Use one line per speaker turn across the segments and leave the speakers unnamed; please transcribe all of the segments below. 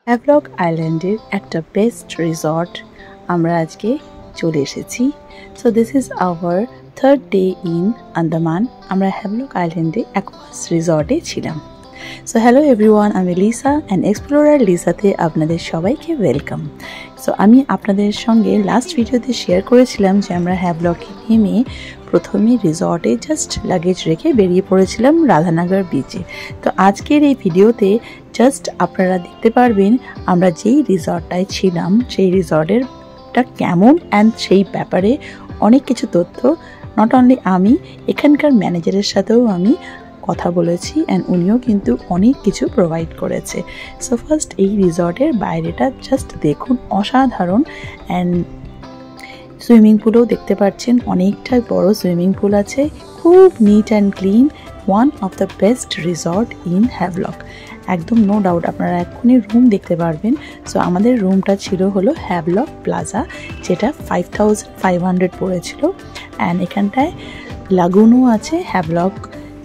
Havelock আইল্যান্ডের একটা best resort আমরা আজকে চলে এসেছি। So this is our third day in Andaman. আমরা হ্যাভলক আইল্যান্ডে অ্যাকোয়াস রিসর্টে ছিলাম। সো হ্যালো এভরিওয়ান, আমি লিসা অ্যান্ড এক্সপ্লোরার লিসাতে আপনাদের সবাইকে ওয়েলকাম। সো আমি আপনাদের সঙ্গে লাস্ট ভিডিওতে শেয়ার করেছিলাম যে আমরা হ্যাভলকে নেমে প্রথমে রিসর্টে জাস্ট লাগেজ রেখে বেরিয়ে পড়েছিলাম রাধানগর বিচে। তো আজকের এই ভিডিওতে জাস্ট আপনারা দেখতে পারবেন আমরা যেই রিসর্টটায় ছিলাম সেই রিসর্টেরটা কেমন অ্যান্ড সেই ব্যাপারে অনেক কিছু তথ্য নট অনলি আমি, এখানকার ম্যানেজারের সাথেও আমি কথা বলেছি অ্যান্ড উনিও কিন্তু অনেক কিছু প্রোভাইড করেছে। সো ফার্স্ট এই রিসর্টের বাইরেটা জাস্ট দেখুন, অসাধারণ। অ্যান্ড সুইমিং পুলও দেখতে পাচ্ছেন, অনেকটাই বড় সুইমিং পুল আছে, খুব neat and clean. One of the best resort in Havelock, একদম নো ডাউট। আপনারা এক্ষুনি রুম দেখতে পারবেন। সো আমাদের রুমটা ছিল হলো হ্যাভলক প্লাজা, যেটা 5500 পড়েছিল। অ্যান্ড এখানটায় লাগুনও আছে, হ্যাভলক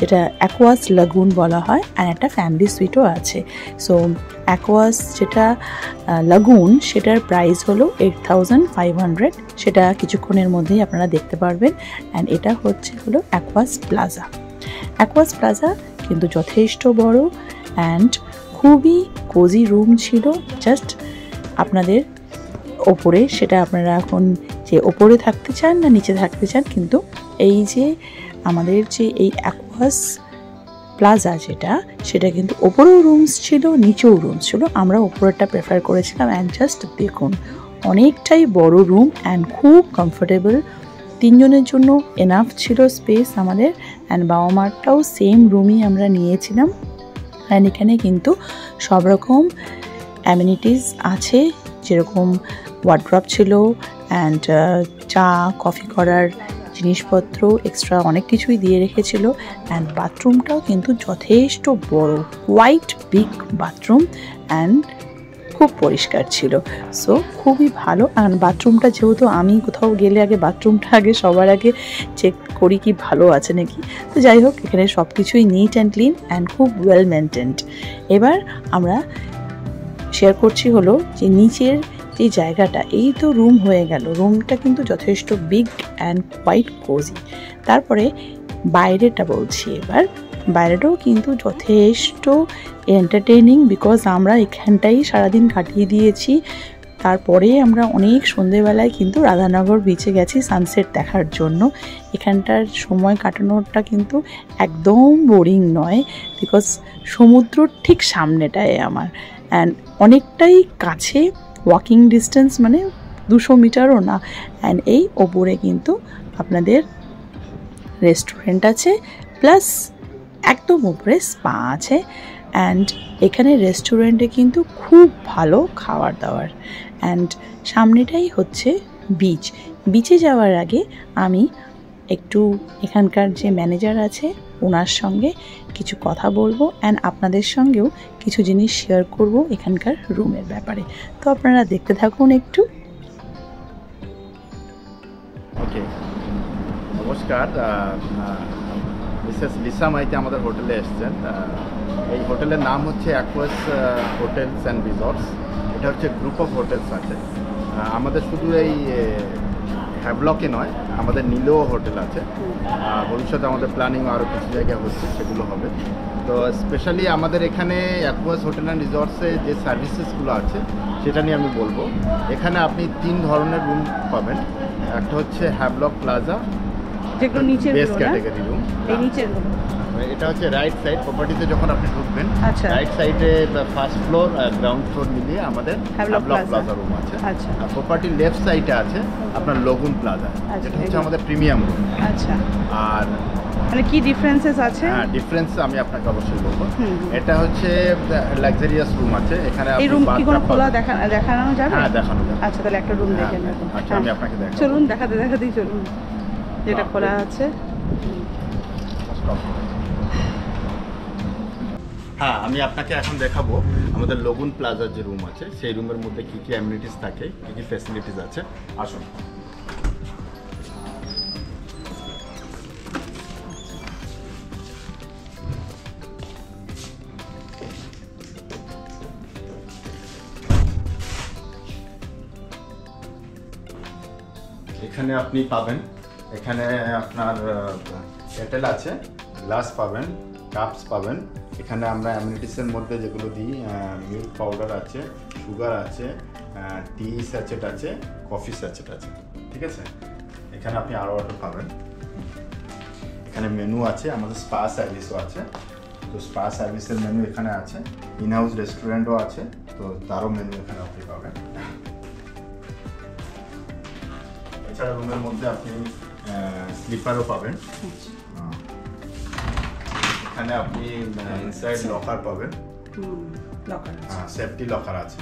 যেটা অ্যাকোয়াস লাগুন বলা হয়, অ্যান্ড একটা ফ্যামিলি সুইটও আছে। সো অ্যাকোয়াস যেটা লাগুন সেটার প্রাইস হলো 8500, সেটা কিছুক্ষণের মধ্যেই আপনারা দেখতে পারবেন। অ্যান্ড এটা হচ্ছে হলো অ্যাকোয়াস প্লাজা। অ্যাকোয়াস প্লাজা কিন্তু যথেষ্ট বড় অ্যান্ড খুবই কোজি রুম ছিল। জাস্ট আপনাদের ওপরে, সেটা আপনারা এখন যে ওপরে থাকতে চান না নিচে থাকতে চান, কিন্তু এই যে আমাদের যে এই অ্যাকোয়াস প্লাজা সেটা কিন্তু ওপরেও রুমস ছিল, নিচেও রুমস ছিল। আমরা ওপরেরটা প্রেফার করেছিলাম। অ্যান্ড জাস্ট দেখুন, অনেকটাই বড় রুম অ্যান্ড খুব কমফোর্টেবল। 3 জনের জন্য এনাফ ছিল স্পেস আমাদের। অ্যান্ড বাবা মারটাও সেম রুমই আমরা নিয়েছিলাম। অ্যান্ড এখানে কিন্তু সব রকম অ্যামিনিটিস আছে, যেরকম ওয়ার্ড্রপ ছিল অ্যান্ড চা কফি করার জিনিসপত্র এক্সট্রা অনেক কিছুই দিয়ে রেখেছিল। অ্যান্ড বাথরুমটাও কিন্তু যথেষ্ট বড়, হোয়াইট বিগ বাথরুম অ্যান্ড খুব পরিষ্কার ছিল। সো খুবই ভালো। আর বাথরুমটা যেহেতু আমি কোথাও গেলে বাথরুমটা সবার আগে চেক করি কি ভালো আছে নাকি। তো যাই হোক, এখানে সব কিছুই নিট অ্যান্ড ক্লিন অ্যান্ড খুব ওয়েল মেনটেন্ড। এবার আমরা শেয়ার করছি হলো যে নিচের যে জায়গাটা, এই তো রুম হয়ে গেল, রুমটা কিন্তু যথেষ্ট বিগ অ্যান্ড কোয়াইট কোজি। তারপরে বাইরেটা বলছি, এবার বাইরেটাও কিন্তু যথেষ্ট এন্টারটেইনিং, বিকজ আমরা এখানটাই সারাদিন কাটিয়ে দিয়েছি। তারপরে আমরা অনেক সন্ধেবেলায় কিন্তু রাধানগর বিচে গেছি সানসেট দেখার জন্য। এখানটার সময় কাটানোটা কিন্তু একদম বোরিং নয়, বিকজ সমুদ্রর ঠিক সামনেটায় আমার, অ্যান্ড অনেকটাই কাছে, ওয়াকিং ডিস্টেন্স, মানে 200 মিটারও না। অ্যান্ড এই ওপরে কিন্তু আপনাদের রেস্টুরেন্ট আছে, প্লাস একদম উপরে স্পা আছে। অ্যান্ড এখানে রেস্টুরেন্টে কিন্তু খুব ভালো খাবার দাবার। অ্যান্ড সামনেটাই হচ্ছে বিচ। বিচে যাওয়ার আগে আমি একটু এখানকার যে ম্যানেজার আছে ওনার সঙ্গে কিছু কথা বলবো অ্যান্ড আপনাদের সঙ্গেও কিছু জিনিস শেয়ার করব এখানকার রুমের ব্যাপারে। তো আপনারা দেখতে থাকুন একটু।
ওকে, নমস্কার। মিসেস লিসা মাইতি আমাদের হোটেলে এসছেন। এই হোটেলের নাম হচ্ছে অ্যাকোয়াস হোটেলস অ্যান্ড রিসর্টস। এটা হচ্ছে গ্রুপ অফ হোটেলস আছে আমাদের, শুধু এই হ্যাভলকে নয়, আমাদের নীলেও হোটেল আছে। ভবিষ্যতে আমাদের প্ল্যানিং আরও কিছু জায়গায় হচ্ছে, সেগুলো হবে। তো স্পেশালি আমাদের এখানে অ্যাকোয়াস হোটেল অ্যান্ড রিসর্টসে যে সার্ভিসেসগুলো আছে সেটা নিয়ে আমি বলবো। এখানে আপনি 3 ধরনের রুম পাবেন। একটা হচ্ছে হ্যাভলক প্লাজা,
যেগুলো নিচের
বেস ক্যাটাগরি রুম।
এই নিচের রুম,
এটা হচ্ছে রাইট সাইড প্রপার্টিতে যখন আপনি ঢুকবেন, রাইট সাইডে ফার্স্ট ফ্লোর গ্রাউন্ড ফ্লোর মিলিয়ে আমাদের হ্যাভলক প্লাজা রুম আছে। আর প্রপার্টির লেফট সাইডে আছে আপনার লাগুন প্লাজা, যেটা হচ্ছে আমাদের প্রিমিয়াম রুম।
আচ্ছা,
আর
মানে কি ডিফারেন্সেস আছে?
হ্যাঁ, ডিফারেন্স আমি আপনাকে অবশ্যই বলবো। এটা হচ্ছে লাক্সারিয়াস রুম আছে এখানে।
এই রুম কি কোনো খোলা দেখানো যাবে?
হ্যাঁ, দেখানো যাবে।
আচ্ছা, তাহলে একটা রুম দেখে নেব।
আচ্ছা, আমি আপনাকে দেখাবো।
চলুন, দেখাতেই চলুন যেটা খোলা আছে।
হ্যাঁ, আমি আপনাকে এখন দেখাবো আমাদের লাগুন প্লাজার যে রুম আছে সেই রুমের মধ্যে কী কী অ্যামিনিটিস থাকে, কী কী ফ্যাসিলিটিস আছে। আসুন। এখানে আপনি পাবেন, এখানে আপনার কেটেল আছে, গ্লাস পাবেন, কাপস পাবেন। এখানে আমরা অ্যামিনিটিসের মধ্যে যেগুলো দিই, মিল্ক পাউডার আছে, সুগার আছে, টি স্যাচেট আছে, কফি স্যাচেট আছে, ঠিক আছে। এখানে আপনি আরও অর্ডার পাবেন। এখানে মেনু আছে, আমাদের স্পা সার্ভিসও আছে। তো স্পা সার্ভিসের মেনু এখানে আছে, ইন হাউস রেস্টুরেন্টও আছে, তো তারও মেনু এখানে আপনি পাবেন। এছাড়া রুমের মধ্যে আপনি স্লিপারও পাবেন। এখানে আপনি ইনসাইড লকার পাবেন, সেফটি লকার আছে।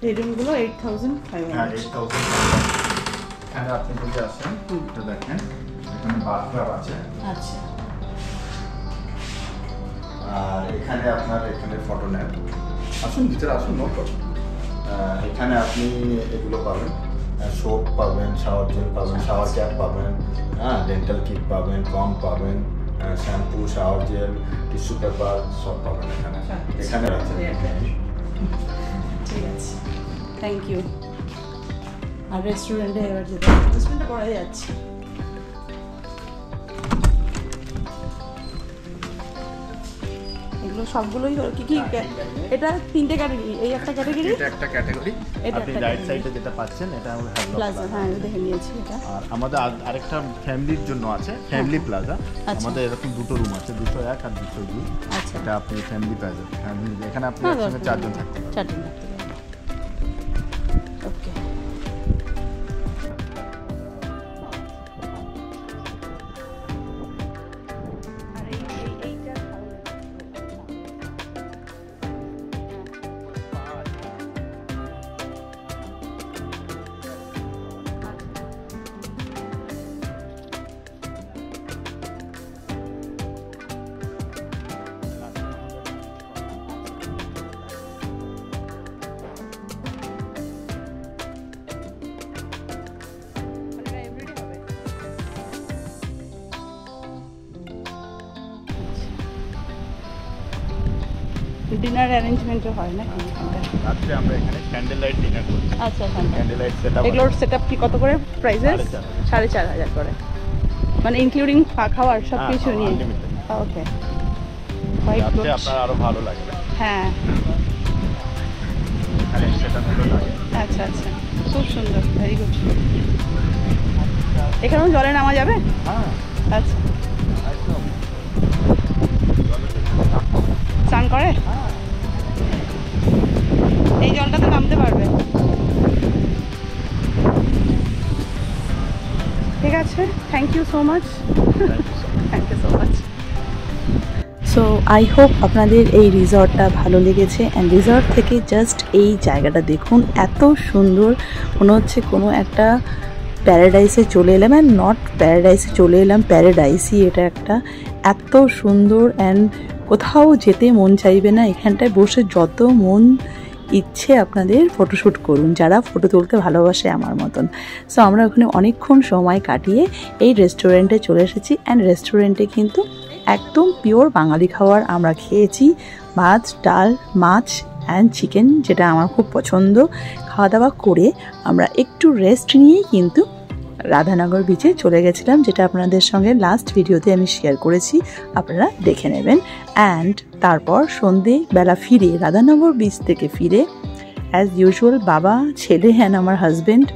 এই রুমগুলো 8500।
হ্যাঁ 8000। এখানে আপনি যদি আসেন এটা দেখেন, এখানে বাথটাব আছে।
আচ্ছা।
আর এখানে আপনার এখানে ফটো নেন, আসুন ভিতরে আসুন, নোট করুন। এখানে আপনি এগুলো পাবেন, সোপ পাবেন, শাওয়ার জেল পাবেন, শাওয়ার ক্যাপ পাবেন, হ্যাঁ ডেন্টাল কিট পাবেন, কম পাবেন, shampoo, shower gel, tissue paper সব পাবেন এখানে। এখানে আছে।
ঠিক আছে, থ্যাংক ইউ। আর রেস্টুরেন্টে এবার যেতে, রেস্টুরেন্টে পরে যাচ্ছি। এগুলো সবগুলোই কি কি? এটা তিনটে ক্যাটাগরি, এই একটা ক্যাটাগরি,
এটা একটা ক্যাটাগরি। আপনি রাইট সাইডে যেটা পাচ্ছেন এটা হলো হ্যাভলক
প্লাজা। হ্যাঁ দেখে নিয়েছি এটা।
আর আমাদের আরেকটা ফ্যামিলির জন্য আছে, ফ্যামিলি প্লাজা। আমাদের এরকম দুটো রুম আছে, 201 আর 202। আচ্ছা, এটা আপনি ফ্যামিলি প্লাজা, ফ্যামিলি, এখানে আপনি একসঙ্গে 4 জন থাকতে পারেন।
4 জন থাকতে পারেন। ওকে। ডিনার অ্যারেঞ্জমেন্টও হয় না
রাত্রে আমরা এখানে ক্যান্ডেল লাইট ডিনার করি।
আচ্ছা,
ক্যান্ডেল লাইট সেটআপ।
এগুলোর সেটআপ কি কত করে প্রাইসেস? 4500 করে, মানে ইনক্লুডিং খাওয়ার সব কিছু নিয়ে? ওকে,
রাত্রে আপনার আরো ভালো লাগবে।
হ্যাঁ,
এখানে সেটআপ গুলো লাগে।
আচ্ছা আচ্ছা, খুব সুন্দর, ভেরি গুড। এখানেও জলে নামা যাবে?
হ্যাঁ।
আচ্ছা, স্নান করে? এই জলটাতে নামতে পারবে? ঠিক আছে, thank you so much. Thank you so much. So I hope আপনাদের এই রিসর্টটা ভালো লেগেছে। অ্যান্ড রিসর্ট থেকে জাস্ট এই জায়গাটা দেখুন, এত সুন্দর, মনে হচ্ছে কোনো একটা প্যারাডাইসে চলে এলাম। অ্যান্ড নট প্যারাডাইসে চলে এলাম, প্যারাডাইসই এটা একটা। এত সুন্দর, অ্যান্ড কোথাও যেতে মন চাইবে না। এখানটায় বসে যত মন ইচ্ছে আপনাদের ফটোশ্যুট করুন, যারা ফটো তুলতে ভালোবাসে আমার মতন। সো আমরা ওখানে অনেকক্ষণ সময় কাটিয়ে এই রেস্টুরেন্টে চলে এসেছি। অ্যান্ড রেস্টুরেন্টে কিন্তু একদম পিওর বাঙালি খাবার আমরা খেয়েছি, ভাত, ডাল, মাছ অ্যান্ড চিকেন, যেটা আমার খুব পছন্দ। খাওয়া দাওয়া করে আমরা একটু রেস্ট নিয়েই কিন্তু রাধানগর বিচে চলে গেছিলাম, যেটা আপনাদের সঙ্গে লাস্ট ভিডিওতে আমি শেয়ার করেছি, আপনারা দেখে নেবেন। অ্যান্ড তারপর সন্ধেবেলা ফিরে, রাধানগর বিচ থেকে ফিরে, অ্যাজ ইউজুয়াল বাবা, ছেলে অ্যান্ড আমার হাজব্যান্ড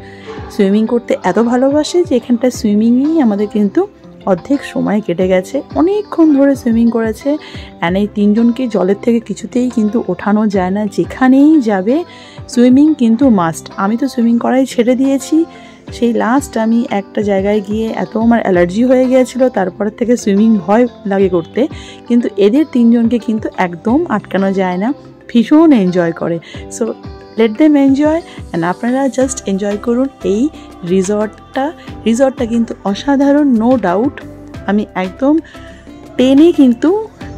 সুইমিং করতে এত ভালোবাসে যে এখানটায় সুইমিংয়েই আমাদের কিন্তু অর্ধেক সময় কেটে গেছে। অনেকক্ষণ ধরে সুইমিং করেছে। অ্যান্ড এই তিনজনকে জলের থেকে কিছুতেই কিন্তু ওঠানো যায় না, যেখানেই যাবে সুইমিং কিন্তু মাস্ট। আমি তো সুইমিং করাই ছেড়ে দিয়েছি। সেই লাস্ট আমি একটা জায়গায় গিয়ে এত আমার অ্যালার্জি হয়ে গিয়েছিল, তারপর থেকে সুইমিং ভয় লাগে করতে। কিন্তু এদের তিনজনকে কিন্তু একদম আটকানো যায় না, ভীষণ এনজয় করে। So let them enjoy, and আপনারা জাস্ট এনজয় করুন এই রিসর্টটা কিন্তু অসাধারণ, নো ডাউট। আমি একদম 10-এ কিন্তু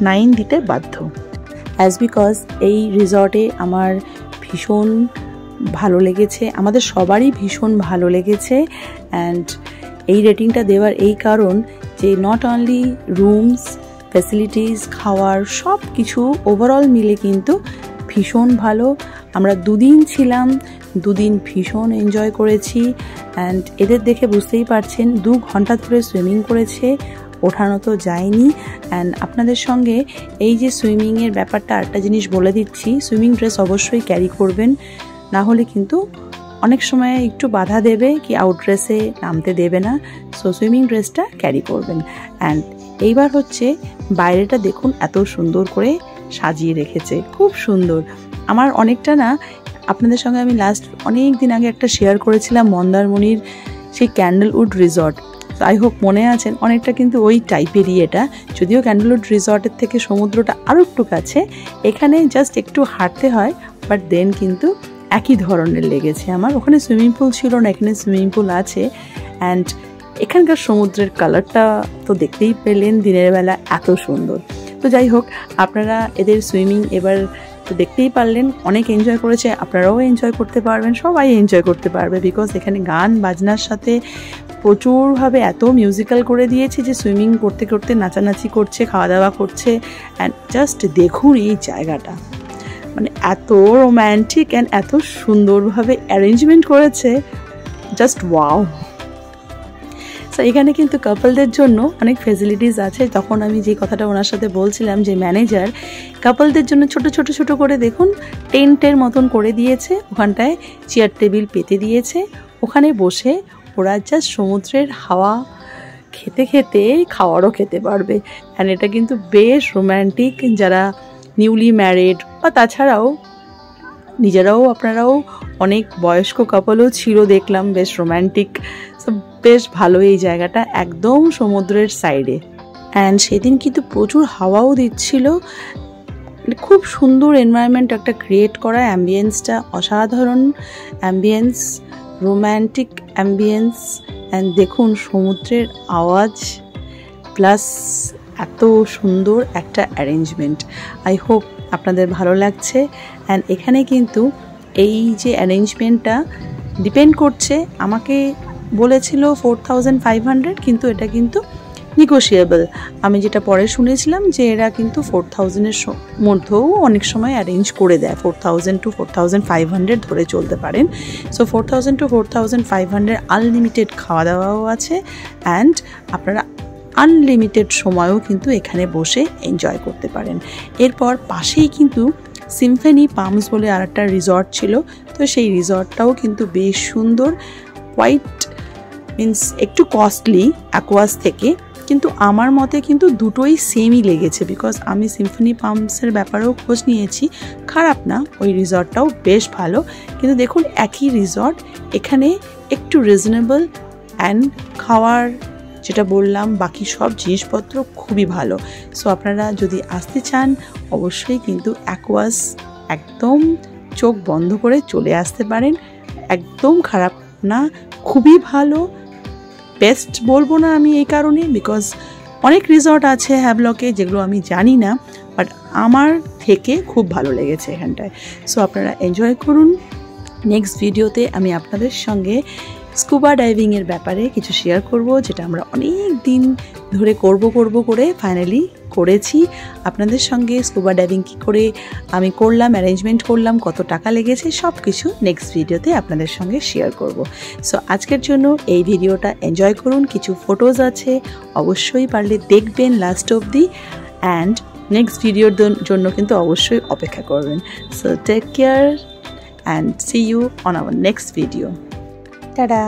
9 দিতে বাধ্য, অ্যাজ বিকজ এই রিসর্টে আমার ভীষণ ভালো লেগেছে, আমাদের সবারই ভীষণ ভালো লেগেছে। অ্যান্ড এই রেটিংটা দেওয়ার এই কারণ যে নট অনলি রুমস, ফ্যাসিলিটিস, খাওয়ার সব কিছু ওভারঅল মিলে কিন্তু ভীষণ ভালো। আমরা 2 দিন ছিলাম, দুদিন ভীষণ এনজয় করেছি অ্যান্ড এদের দেখে বুঝতেই পারছেন 2 ঘন্টা ধরে সুইমিং করেছে, ওঠানো তো যায়নি। অ্যান্ড আপনাদের সঙ্গে এই যে সুইমিংয়ের ব্যাপারটা একটা জিনিস বলে দিচ্ছি, সুইমিং ড্রেস অবশ্যই ক্যারি করবেন, না হলে কিন্তু অনেক সময় একটু বাধা দেবে কি আউট ড্রেসে নামতে দেবে না। সো সুইমিং ড্রেসটা ক্যারি করবেন। অ্যান্ড এইবার হচ্ছে বাইরেটা দেখুন এত সুন্দর করে সাজিয়ে রেখেছে, খুব সুন্দর। আমার অনেকটা না আপনাদের সঙ্গে আমি লাস্ট অনেক দিন আগে একটা শেয়ার করেছিলাম মন্দারমণির সেই ক্যান্ডেলউড রিসর্ট, আই হোপ মনে আছেন, অনেকটা কিন্তু ওই টাইপেরই এটা, যদিও ক্যান্ডেলউড রিসর্টের থেকে সমুদ্রটা আরও একটু কাছে, এখানে জাস্ট একটু হাঁটতে হয়, বাট দেন কিন্তু একই ধরনের লেগেছে আমার। ওখানে সুইমিং পুল ছিল না, এখানে সুইমিং পুল আছে। অ্যান্ড এখানকার সমুদ্রের কালারটা তো দেখতেই পেলেন দিনের বেলা এত সুন্দর। তো যাই হোক, আপনারা এদের সুইমিং এবার তো দেখতেই পারলেন, অনেক এনজয় করেছে, আপনারাও এনজয় করতে পারবেন, সবাই এনজয় করতে পারবে, বিকজ এখানে গান বাজনার সাথে প্রচুরভাবে এত মিউজিক্যাল করে দিয়েছে যে সুইমিং করতে করতে নাচানাচি করছে, খাওয়া দাওয়া করছে। অ্যান্ড জাস্ট দেখুন এই জায়গাটা, মানে এত রোম্যান্টিক অ্যান্ড এত সুন্দরভাবে অ্যারেঞ্জমেন্ট করেছে, জাস্ট ওয়াও। সো এখানে কিন্তু কাপলদের জন্য অনেক ফেসিলিটিস আছে। তখন আমি যে কথাটা ওনার সাথে বলছিলাম যে ম্যানেজার কাপলদের জন্য ছোট ছোট ছোট করে দেখুন টেন্টের মতন করে দিয়েছে, ওখানটায় চেয়ার টেবিল পেতে দিয়েছে, ওখানে বসে ওরা জাস্ট সমুদ্রের হাওয়া খেতে খেতে খাওয়ারও খেতে পারবে। অ্যান্ড এটা কিন্তু বেশ রোম্যান্টিক, যারা নিউলি ম্যারিড বা তাছাড়াও নিজেরাও আপনারাও অনেক বয়স্ক কাপলও ছিল দেখলাম, বেশ রোম্যান্টিক, বেশ ভালো এই জায়গাটা, একদম সমুদ্রের সাইডে। অ্যান্ড সেদিন কিন্তু প্রচুর হাওয়াও দিচ্ছিল, খুব সুন্দর এনভায়রনমেন্ট একটা ক্রিয়েট করা, অ্যাম্বিয়েন্সটা অসাধারণ অ্যাম্বিয়েন্স, রোম্যান্টিক অ্যাম্বিয়েন্স। অ্যান্ড দেখুন সমুদ্রের আওয়াজ প্লাস এত সুন্দর একটা অ্যারেঞ্জমেন্ট, আই হোপ আপনাদের ভালো লাগছে। অ্যান্ড এখানে কিন্তু এই যে অ্যারেঞ্জমেন্টটা ডিপেন্ড করছে, আমাকে বলেছিল 4500, কিন্তু এটা কিন্তু নেগোশিয়েবল। আমি যেটা পরে শুনেছিলাম যে এরা কিন্তু 4000-এর মধ্যেও অনেক সময় অ্যারেঞ্জ করে দেয়, 4000 to 4500 ধরে চলতে পারেন। সো 4000 to 4500 আনলিমিটেড খাওয়া দাওয়াও আছে, অ্যান্ড আপনারা আনলিমিটেড সময়ও কিন্তু এখানে বসে এনজয় করতে পারেন। এরপর পাশেই কিন্তু সিম্ফনি পামস বলে আর একটা রিসর্ট ছিল, তো সেই রিসর্টটাও কিন্তু বেশ সুন্দর, হোয়াইট মিন্স একটু কস্টলি অ্যাকোয়াস থেকে, কিন্তু আমার মতে কিন্তু দুটোই সেমই লেগেছে, বিকজ আমি সিম্ফনি পামসের ব্যাপারেও খোঁজ নিয়েছি, খারাপ না, ওই রিসর্টটাও বেশ ভালো। কিন্তু দেখুন একই রিসর্ট, এখানে একটু রিজনেবল অ্যান্ড খাওয়ার যেটা বললাম বাকি সব জিনিসপত্র খুবই ভালো। সো আপনারা যদি আসতে চান অবশ্যই কিন্তু অ্যাকোয়াস একদম চোখ বন্ধ করে চলে আসতে পারেন, একদম খারাপ না, খুবই ভালো। বেস্ট বলবো না আমি এই কারণে, বিকজ অনেক রিসর্ট আছে হ্যাভলকে যেগুলো আমি জানি না, বাট আমার থেকে খুব ভালো লেগেছে এখানটায়। সো আপনারা এনজয় করুন। নেক্সট ভিডিওতে আমি আপনাদের সঙ্গে স্কুবা ডাইভিংয়ের ব্যাপারে কিছু শেয়ার করব, যেটা আমরা অনেক দিন ধরে করব করে ফাইনালি করেছি। আপনাদের সঙ্গে স্কুবা ডাইভিং কী করে আমি করলাম, অ্যারেঞ্জমেন্ট করলাম, কত টাকা লেগেছে, সব কিছু নেক্সট ভিডিওতে আপনাদের সঙ্গে শেয়ার করব। সো আজকের জন্য এই ভিডিওটা এনজয় করুন, কিছু ফটোজ আছে, অবশ্যই পারলে দেখবেন লাস্ট অবধি, অ্যান্ড নেক্সট ভিডিওর জন্য কিন্তু অবশ্যই অপেক্ষা করবেন। So take care and see you on our next video. Ta-da!